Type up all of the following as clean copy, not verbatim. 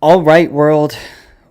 All right, world.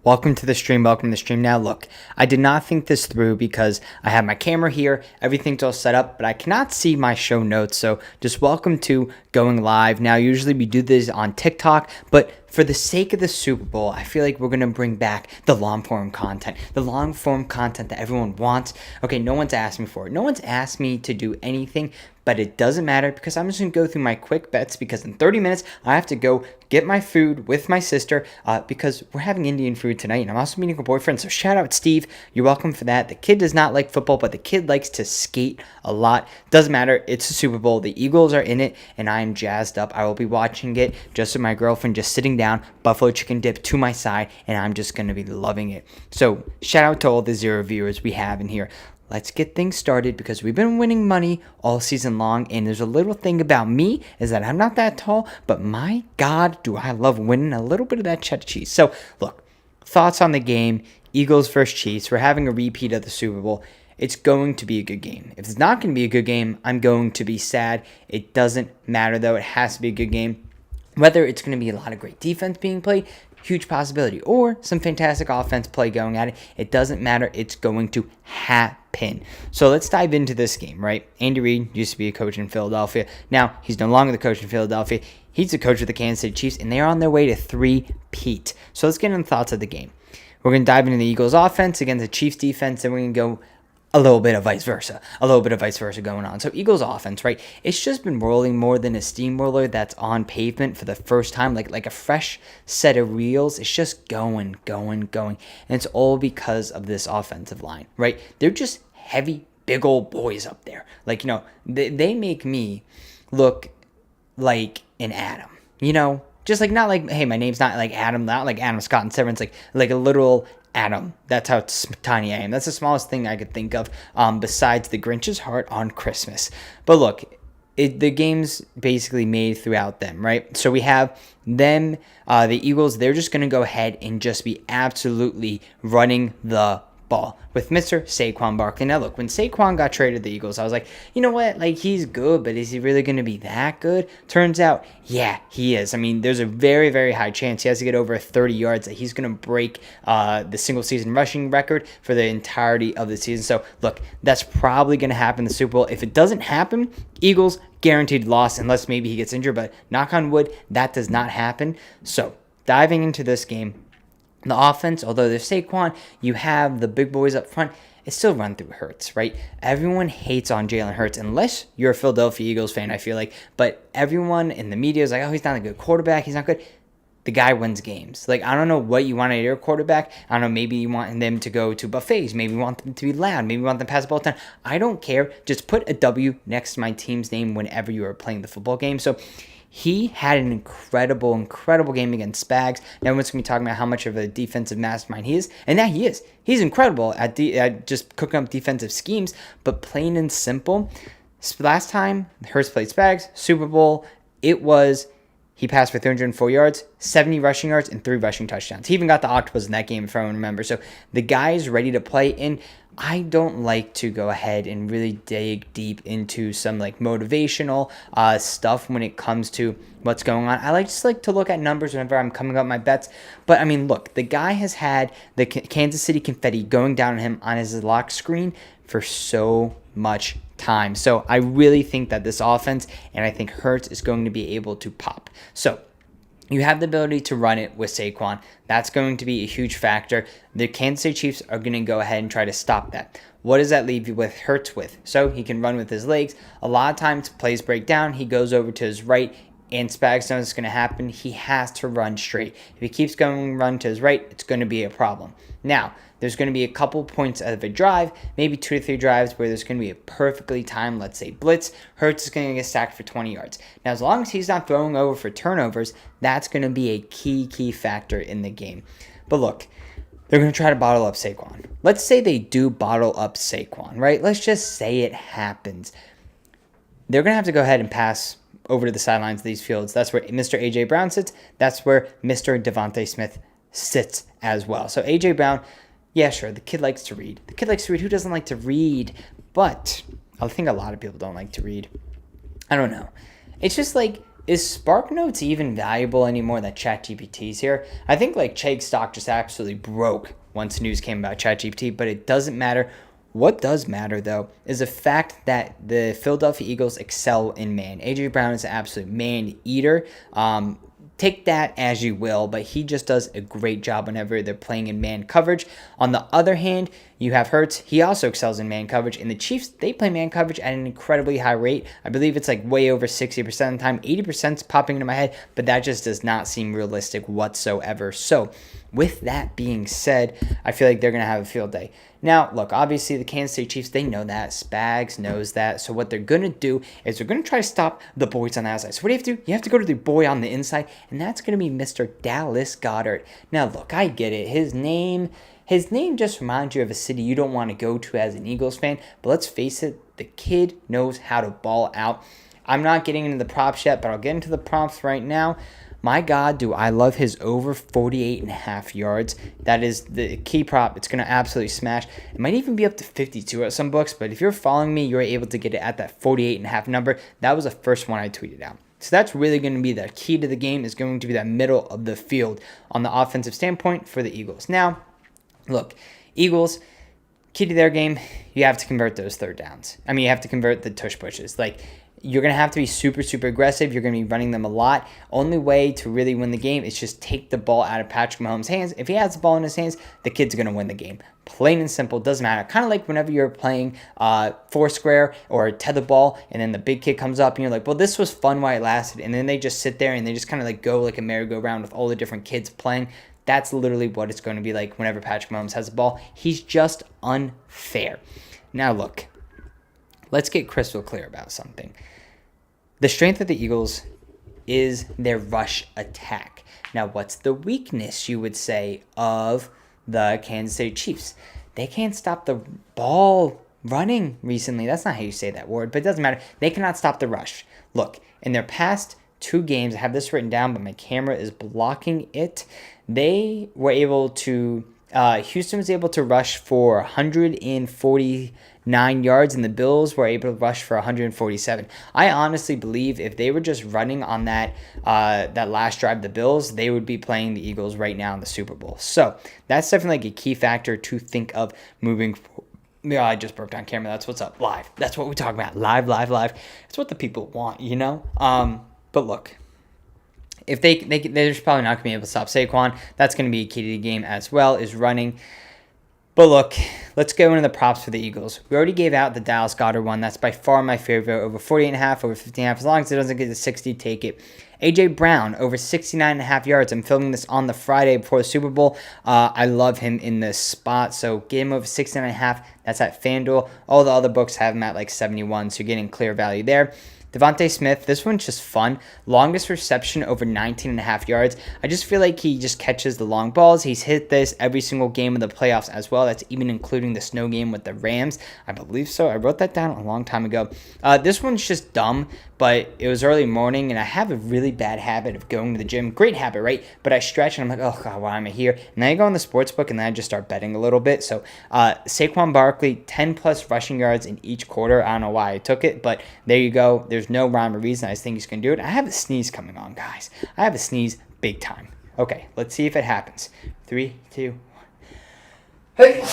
Welcome to the stream. Welcome to the stream. Now, look, I did not think this through because I have my camera here. Everything's all set up, but I cannot see my show notes. So just welcome to going live. Now, usually we do this on TikTok, but for the sake of the Super Bowl, I feel like we're going to bring back the long form content, that everyone wants. Okay, no one's asked me for it. No one's asked me to do anything, but it doesn't matter because I'm just going to go through my quick bets because in 30 minutes, I have to go get my food with my sister because we're having Indian food tonight and I'm also meeting her boyfriend. So shout out Steve. You're welcome for that. The kid does not like football, but the kid likes to skate a lot. Doesn't matter. It's a Super Bowl. The Eagles are in it and I'm jazzed up. I will be watching it just with my girlfriend, just sitting down, buffalo chicken dip to my side, and I'm just going to be loving it. So shout out to all the 0 viewers we have in here. Let's get things started because we've been winning money all season long. And there's a little thing about me is that I'm not that tall, but my God, do I love winning a little bit of that cheddar cheese. So look, thoughts on the game, Eagles versus Chiefs. We're having a repeat of the Super Bowl. It's going to be a good game. If it's not going to be a good game, I'm going to be sad. It doesn't matter though. It has to be a good game. Whether it's going to be a lot of great defense being played, huge possibility, or some fantastic offense play going at it. It doesn't matter. It's going to happen. So let's dive into this game, right? Andy Reid used to be a coach in Philadelphia. Now, he's no longer the coach in Philadelphia. He's the coach of the Kansas City Chiefs, and they are on their way to three-peat. So let's get into the thoughts of the game. We're going to dive into the Eagles offense against the Chiefs defense, and we're going to go a little bit of vice versa going on. So Eagles offense, right? It's just been rolling more than a steamroller that's on pavement for the first time, like a fresh set of wheels. It's just going. And it's all because of this offensive line, right? They're just heavy, big old boys up there. Like, they make me look like an Adam, Just like, not like, hey, my name's not like Adam, not like Adam Scott and Severance, like a literal Adam. That's how tiny I am. That's the smallest thing I could think of besides the Grinch's heart on Christmas. But look, the game's basically made throughout them, right? So we have them, the Eagles, they're just going to go ahead and just be absolutely running the ball with Mr. Saquon Barkley. Now look, when Saquon got traded to the Eagles, I was like, you know what? Like, he's good, but is he really going to be that good? Turns out, yeah, he is. I mean, there's a very, very high chance he has to get over 30 yards that he's going to break the single season rushing record for the entirety of the season. So look, that's probably going to happen in the Super Bowl. If it doesn't happen, Eagles guaranteed loss unless maybe he gets injured, but knock on wood, that does not happen. So diving into this game, the offense, although there's Saquon, you have the big boys up front. It's still run through Hurts, right? Everyone hates on Jalen Hurts, unless you're a Philadelphia Eagles fan, I feel like. But everyone in the media is like, oh, he's not a good quarterback. He's not good. The guy wins games. Like, I don't know what you want out of your quarterback. I don't know, maybe you want them to go to buffets. Maybe you want them to be loud. Maybe you want them to pass the ball 10. I don't care. Just put a W next to my team's name whenever you are playing the football game. So he had an incredible game against Spags. Now everyone's going to be talking about how much of a defensive mastermind he is. And that he is. He's incredible at just cooking up defensive schemes. But plain and simple, last time Hurts played Spags, Super Bowl, he passed for 304 yards, 70 rushing yards, and 3 rushing touchdowns. He even got the octopus in that game, if I remember. So the guy is ready to play. And I don't like to go ahead and really dig deep into some motivational stuff when it comes to what's going on. I just like to look at numbers whenever I'm coming up with my bets. But I mean, look, the guy has had the Kansas City confetti going down on him on his lock screen for so much time. So I really think that this offense, and I think Hurts is going to be able to pop. So you have the ability to run it with Saquon. That's going to be a huge factor. The Kansas City Chiefs are going to go ahead and try to stop that. What does that leave you with Hurts with? So he can run with his legs. A lot of times plays break down. He goes over to his right, and Spags knows it's going to happen. He has to run straight. If he keeps going run to his right, it's going to be a problem. Now, there's going to be a couple points out of a drive, maybe 2 to 3 drives where there's going to be a perfectly timed, let's say, blitz. Hurts is going to get sacked for 20 yards. Now, as long as he's not throwing over for turnovers, that's going to be a key factor in the game. But look, they're going to try to bottle up Saquon. Let's say they do bottle up Saquon, right? Let's just say it happens. They're going to have to go ahead and pass over to the sidelines of these fields. That's where Mr. A.J. Brown sits. That's where Mr. Devontae Smith sits as well. So A.J. Brown, yeah, sure, the kid likes to read. Who doesn't like to read? But I think a lot of people don't like to read. I don't know. It's just like is SparkNotes even valuable anymore that ChatGPT's here? I think like Chegg's stock just absolutely broke once news came about ChatGPT, but it doesn't matter. What does matter, though, is the fact that the Philadelphia Eagles excel in man. A.J. Brown is an absolute man-eater. Take that as you will, but he just does a great job whenever they're playing in man coverage. On the other hand, you have Hurts. He also excels in man coverage. And the Chiefs, they play man coverage at an incredibly high rate. I believe it's like way over 60% of the time. 80% is popping into my head, but that just does not seem realistic whatsoever. So with that being said, I feel like they're going to have a field day. Now, look, obviously the Kansas City Chiefs, they know that. Spags knows that. So what they're going to do is they're going to try to stop the boys on the outside. So what do you have to do? You have to go to the boy on the inside, and that's going to be Mr. Dallas Goedert. Now, look, I get it. His name just reminds you of a city you don't want to go to as an Eagles fan. But let's face it, the kid knows how to ball out. I'm not getting into the props yet, but I'll get into the props right now. My God, do I love his over 48.5 yards. That is the key prop. It's going to absolutely smash. It might even be up to 52 at some books, but if you're following me, you're able to get it at that 48.5 number. That was the first one I tweeted out. So that's really going to be the key to the game, is going to be that middle of the field on the offensive standpoint for the Eagles. Now, look, Eagles, key to their game, you have to convert those third downs. I mean, you have to convert the tush pushes. Like, you're going to have to be super, super aggressive. You're going to be running them a lot. Only way to really win the game is just take the ball out of Patrick Mahomes' hands. If he has the ball in his hands, the kid's going to win the game. Plain and simple. Doesn't matter. Kind of like whenever you're playing Foursquare or tetherball, and then the big kid comes up and you're like, well, this was fun while it lasted. And then they just sit there and they just kind of like go like a merry-go-round with all the different kids playing. That's literally what it's going to be like whenever Patrick Mahomes has the ball. He's just unfair. Now, look, let's get crystal clear about something. The strength of the Eagles is their rush attack. Now, what's the weakness, you would say, of the Kansas City Chiefs? They can't stop the ball running recently. That's not how you say that word, but it doesn't matter. They cannot stop the rush. Look, in their past 2 games, I have this written down, but my camera is blocking it. They were able to, Houston was able to rush for 149 yards, and the Bills were able to rush for 147. I honestly believe if they were just running on that last drive, the Bills, they would be playing the Eagles right now in the Super Bowl. So that's definitely like a key factor to think of moving forward. Yeah, I just broke down camera. That's what's up. Live. That's what we talk about. Live. It's what the people want, you know? But look, if they're just probably not going to be able to stop Saquon. That's going to be a key to the game as well, is running. But look, let's go into the props for the Eagles. We already gave out the Dallas Goedert one. That's by far my favorite. Over 48.5, over 50.5. As long as it doesn't get to 60, take it. A.J. Brown, over 69.5 yards. I'm filming this on the Friday before the Super Bowl. I love him in this spot. So get him over 69.5. That's at FanDuel. All the other books have him at like 71, so you're getting clear value there. Devontae Smith, this one's just fun. Longest reception over 19.5 yards. I just feel like he just catches the long balls. He's hit this every single game of the playoffs as well. That's even including the snow game with the Rams. I believe so. I wrote that down a long time ago. This one's just dumb, but it was early morning, and I have a really bad habit of going to the gym. Great habit, right? But I stretch, and I'm like, oh, God, why am I here? And then I go on the sports book, and then I just start betting a little bit. So Saquon Barkley, 10-plus rushing yards in each quarter. I don't know why I took it, but there you go. There's no rhyme or reason. I just think he's going to do it. I have a sneeze coming on, guys. I have a sneeze big time. Okay, let's see if it happens. 3, 2, 1. Hey!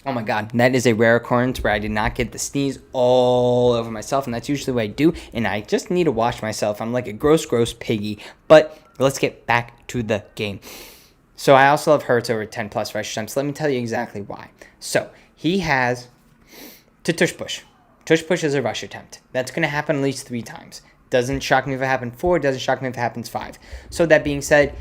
Oh my God, that is a rare occurrence where I did not get the sneeze all over myself, and that's usually what I do, and I just need to wash myself. I'm like a gross piggy, but let's get back to the game. So I also love Hurts over 10-plus rush attempts. Let me tell you exactly why. So he has to tush push. Tush push is a rush attempt. That's going to happen at least 3 times. Doesn't shock me if it happens 4. Doesn't shock me if it happens 5. So that being said,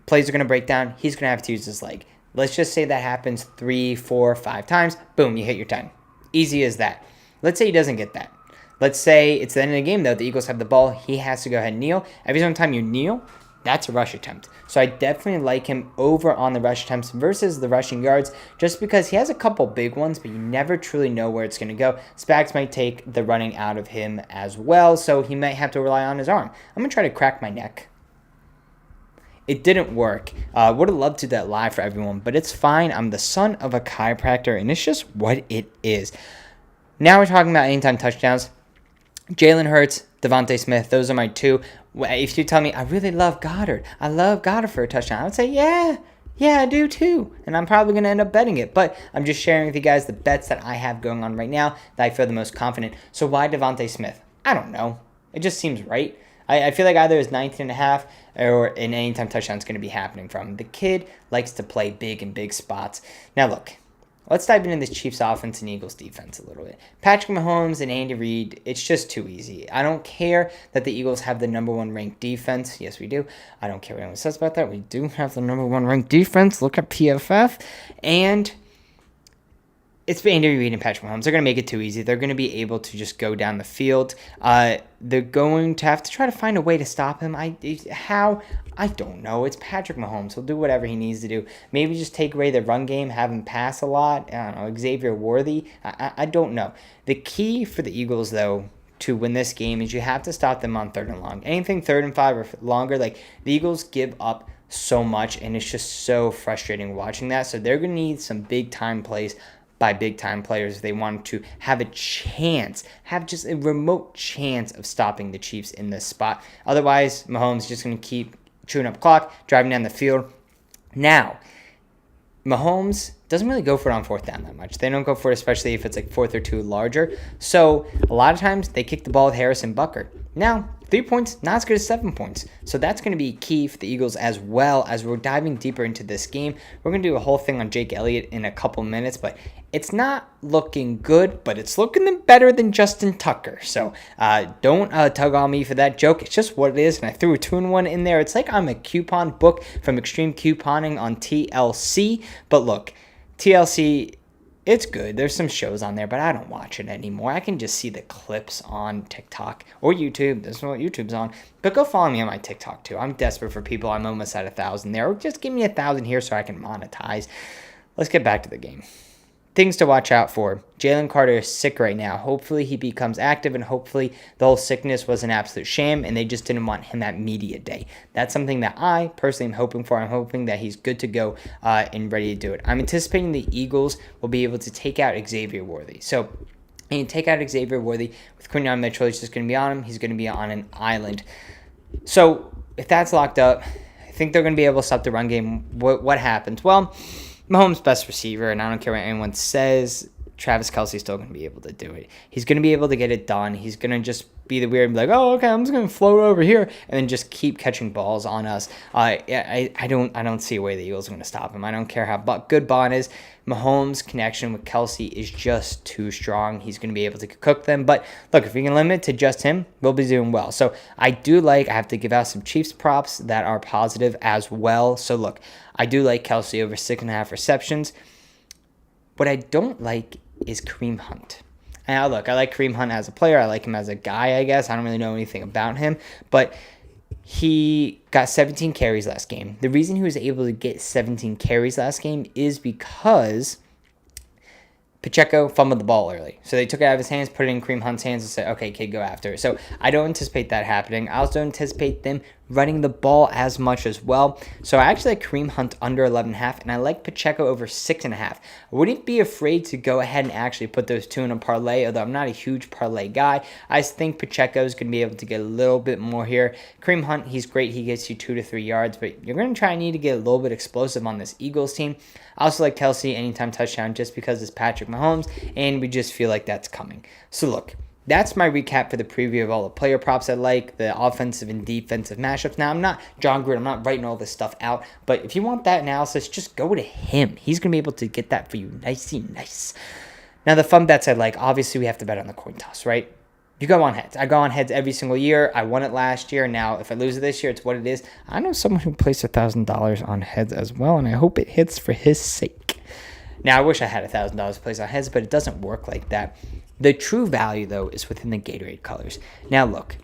plays are going to break down. He's going to have to use his leg. Let's just say that happens 3, 4, 5 times. Boom, you hit your 10. Easy as that. Let's say he doesn't get that. Let's say it's the end of the game, though. The Eagles have the ball. He has to go ahead and kneel. Every single time you kneel, that's a rush attempt. So I definitely like him over on the rush attempts versus the rushing yards, just because he has a couple big ones, but you never truly know where it's going to go. Spags might take the running out of him as well, so he might have to rely on his arm. I'm going to try to crack my neck. It didn't work. Would have loved to do that live for everyone, but it's fine. I'm the son of a chiropractor, and it's just what it is. Now we're talking about anytime touchdowns. Jalen Hurts, Devontae Smith, those are my two. If you tell me I really love Goddard, I love Goddard for a touchdown, I would say, yeah, I do too. And I'm probably going to end up betting it. But I'm just sharing with you guys the bets that I have going on right now that I feel the most confident. So why Devontae Smith? I don't know. It just seems right. I feel like either his 19.5 or an anytime touchdown is going to be happening from him. The kid likes to play big in big spots. Now, look. Let's dive into this Chiefs offense and Eagles defense a little bit. Patrick Mahomes and Andy Reid, it's just too easy. I don't care that the Eagles have the number one ranked defense. Yes, we do. I don't care what anyone says about that. We do have the number one ranked defense. Look at PFF. And it's Andy Reid and Patrick Mahomes. They're going to make it too easy. They're going to be able to just go down the field. They're going to have to try to find a way to stop him. How? I don't know. It's Patrick Mahomes. He'll do whatever he needs to do. Maybe just take away the run game, have him pass a lot. I don't know. Xavier Worthy. I don't know. The key for the Eagles, though, to win this game is you have to stop them on 3rd and long. Anything 3rd and 5 or longer, like the Eagles give up so much, and it's just so frustrating watching that. So they're going to need some big time plays by big time players if they want to have a chance, have just a remote chance of stopping the Chiefs in this spot. Otherwise, Mahomes is just going to keep chewing up clock, driving down the field. Now, Mahomes doesn't really go for it on 4th down that much. They don't go for it, especially if it's like 4th or 2 larger. So a lot of times they kick the ball with Harrison Butker. Now, 3 points, not as good as 7 points. So that's going to be key for the Eagles as well as we're diving deeper into this game. We're going to do a whole thing on Jake Elliott in a couple minutes, but it's not looking good, but it's looking better than Justin Tucker. So don't tug on me for that joke. It's just what it is, and I threw a 2-in-1 in there. It's like I'm a coupon book from Extreme Couponing on TLC. But look, TLC, it's good. There's some shows on there, but I don't watch it anymore. I can just see the clips on TikTok or YouTube. This is what YouTube's on. But go follow me on my TikTok too. I'm desperate for people. I'm almost at 1,000 there. Or just give me 1,000 here so I can monetize. Let's get back to the game. Things to watch out for. Jalen Carter is sick right now. Hopefully he becomes active, and hopefully the whole sickness was an absolute sham and they just didn't want him at media day. That's something that I personally am hoping for. I'm hoping that he's good to go and ready to do it. I'm anticipating the Eagles will be able to take out Xavier Worthy. So, and you take out Xavier Worthy with Quinyon Mitchell. He's just going to be on him. He's going to be on an island. So if that's locked up, I think they're going to be able to stop the run game. What happens? Well, Mahomes' best receiver, and I don't care what anyone says, Travis Kelce's still going to be able to do it. He's going to be able to get it done. He's going to just be the weird, like, oh, okay, I'm just going to float over here, and then just keep catching balls on us. I don't see a way the Eagles are going to stop him. I don't care how good Bond is. Mahomes' connection with Kelce is just too strong. He's going to be able to cook them. But look, if we can limit to just him, we'll be doing well. So I have to give out some Chiefs props that are positive as well. So look, I do like Kelce over 6.5 receptions. What I don't like is Kareem Hunt. Now, look, I like Kareem Hunt as a player. I like him as a guy, I guess. I don't really know anything about him. But he got 17 carries last game. The reason he was able to get 17 carries last game is because Pacheco fumbled the ball early. So they took it out of his hands, put it in Kareem Hunt's hands, and said, okay, kid, go after it. So I don't anticipate that happening. I also don't anticipate them running the ball as much as well. So I actually like Kareem Hunt under 11.5, and I like Pacheco over 6.5. I wouldn't be afraid to go ahead and actually put those two in a parlay, although I'm not a huge parlay guy. I just think Pacheco is going to be able to get a little bit more here. Kareem Hunt, he's great. He gets you 2 to 3 yards, but you're going to try and need to get a little bit explosive on this Eagles team. I also like Kelce anytime touchdown just because it's Patrick Mahomes, and we just feel like that's coming. So look, that's my recap for the preview of all the player props I like, the offensive and defensive matchups. Now, I'm not John Gruden. I'm not writing all this stuff out, but if you want that analysis, just go to him. He's going to be able to get that for you nice. Now, the fun bets I like, obviously we have to bet on the coin toss, right? You go on heads. I go on heads every single year. I won it last year. Now, if I lose it this year, it's what it is. I know someone who placed $1,000 on heads as well, and I hope it hits for his sake. Now, I wish I had $1,000 placed on heads, but it doesn't work like that. The true value, though, is within the Gatorade colors. Now, look,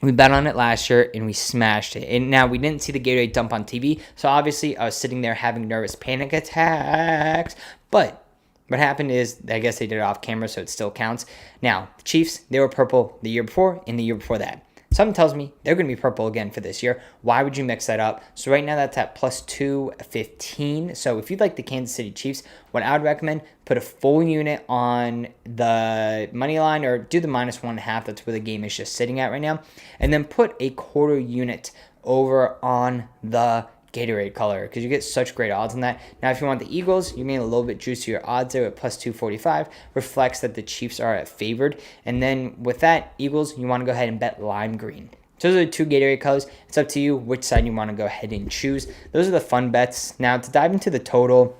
we bet on it last year, and we smashed it. And now, we didn't see the Gatorade dump on TV, so obviously, I was sitting there having nervous panic attacks, but what happened is, I guess they did it off camera, so it still counts. Now, the Chiefs, they were purple the year before and the year before that. Something tells me they're going to be purple again for this year. Why would you mix that up? So right now that's at plus 215. So if you'd like the Kansas City Chiefs, what I would recommend, put a full unit on the money line or do the -1.5. That's where the game is just sitting at right now. And then put a quarter unit over on the Gatorade color because you get such great odds on that. Now, if you want the Eagles, you get a little bit juicier odds there at plus 245. Reflects that the Chiefs are at favored. And then with that, Eagles, you want to go ahead and bet lime green. So those are the two Gatorade colors. It's up to you which side you want to go ahead and choose. Those are the fun bets. Now, to dive into the total,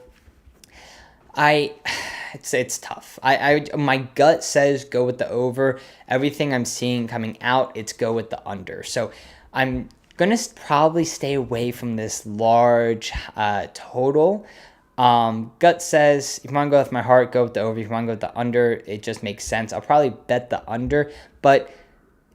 it's tough. My gut says go with the over. Everything I'm seeing coming out, it's go with the under. So I'm going to probably stay away from this large total. Gut says if you want to go with my heart, go with the over. If you want to go with the under, it just makes sense. I'll probably bet the under, but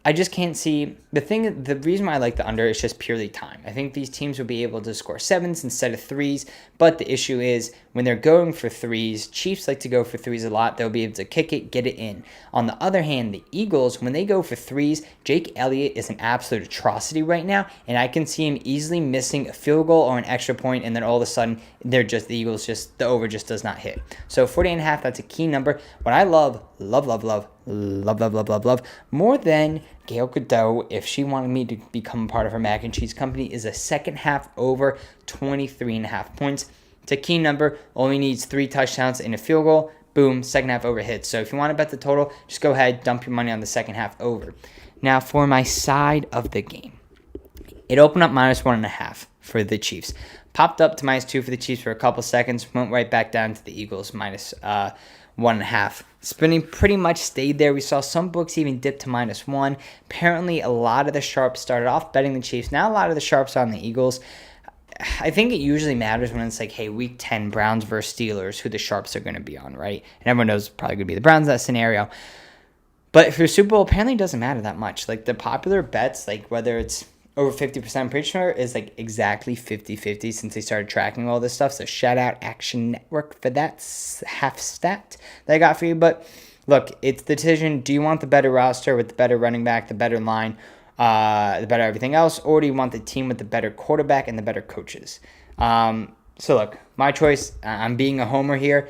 I just can't see the reason why I like the under is just purely time. I think these teams will be able to score 7s instead of 3s, but the issue is when they're going for 3s, Chiefs like to go for 3s a lot. They'll be able to kick it, get it in. On the other hand, the Eagles, when they go for 3s, Jake Elliott is an absolute atrocity right now, and I can see him easily missing a field goal or an extra point, and then all of a sudden, the Eagles the over just does not hit. So 48.5, that's a key number. What I love more than Gail Godot, if she wanted me to become part of her mac and cheese company, is a second half over 23.5 points. It's a key number, only needs 3 touchdowns and a field goal. Boom, second half over hits. So if you want to bet the total, just go ahead, dump your money on the second half over. Now for my side of the game, it opened up -1.5 for the Chiefs. Popped up to -2 for the Chiefs for a couple seconds, went right back down to the Eagles -1.5. Spinning pretty much stayed there. We saw some books even dip to -1. Apparently, a lot of the sharps started off betting the Chiefs. Now a lot of the sharps are on the Eagles. I think it usually matters when it's like, hey, week 10, Browns versus Steelers, who the sharps are going to be on, right? And everyone knows it's probably going to be the Browns in that scenario. But for Super Bowl, apparently it doesn't matter that much. Like the popular bets, like whether it's over 50%, I'm pretty sure is like exactly 50-50 since they started tracking all this stuff. So shout out Action Network for that half stat that I got for you. But look, it's the decision. Do you want the better roster with the better running back, the better line, the better everything else, or do you want the team with the better quarterback and the better coaches? So look, my choice, I'm being a homer here.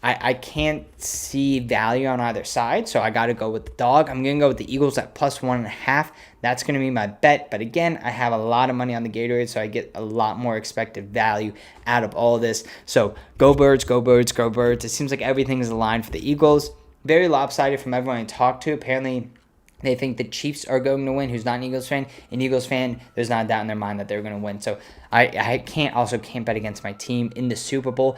I can't see value on either side, so I got to go with the dog. I'm going to go with the Eagles at +1.5. That's going to be my bet. But again, I have a lot of money on the Gatorade, so I get a lot more expected value out of all of this. So go Birds, go Birds, go Birds. It seems like everything is aligned for the Eagles. Very lopsided from everyone I talked to. Apparently, they think the Chiefs are going to win, who's not an Eagles fan. An Eagles fan, there's not a doubt in their mind that they're going to win. So I can't bet against my team in the Super Bowl.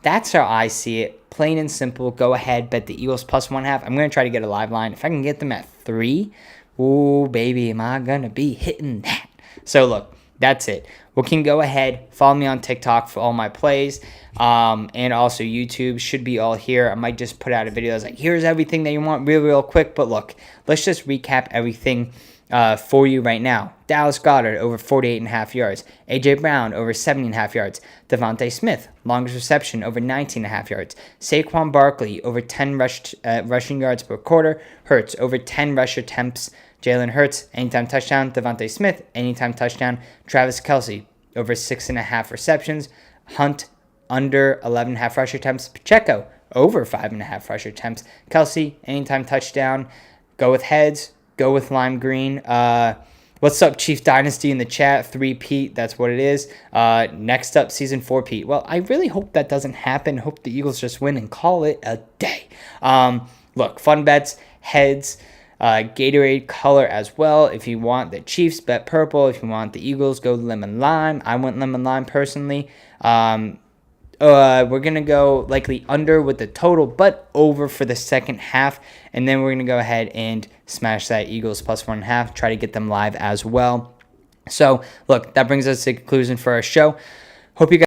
That's how I see it. Plain and simple. Go ahead, bet the Eagles +1.5. I'm going to try to get a live line. If I can get them at 3, ooh, baby, am I going to be hitting that? So, look, that's it. We can go ahead. Follow me on TikTok for all my plays. And also YouTube should be all here. I might just put out a video that's like, here's everything that you want real quick. But look, let's just recap everything for you right now. Dallas Goedert over 48.5 yards. A.J. Brown over 70.5 yards. Devontae Smith, longest reception, over 19.5 yards. Saquon Barkley over 10 rushing yards per quarter. Hurts over 10 rush attempts. Jalen Hurts, anytime touchdown. Devontae Smith, anytime touchdown. Travis Kelce over 6.5 receptions. Hunt under 11.5 rush attempts. Pacheco over 5.5 rush attempts. Kelce, anytime touchdown. Go with heads. Go with lime green. What's up, Chief Dynasty in the chat? 3-peat, that's what it is. Next up, season 4-peat. Well, I really hope that doesn't happen. Hope the Eagles just win and call it a day. Look, fun bets, heads, Gatorade color as well. If you want the Chiefs, bet purple. If you want the Eagles, go lemon lime. I went lemon lime personally. We're going to go likely under with the total, but over for the second half. And then we're going to go ahead and smash that Eagles +1.5, try to get them live as well. So, look, that brings us to the conclusion for our show. Hope you guys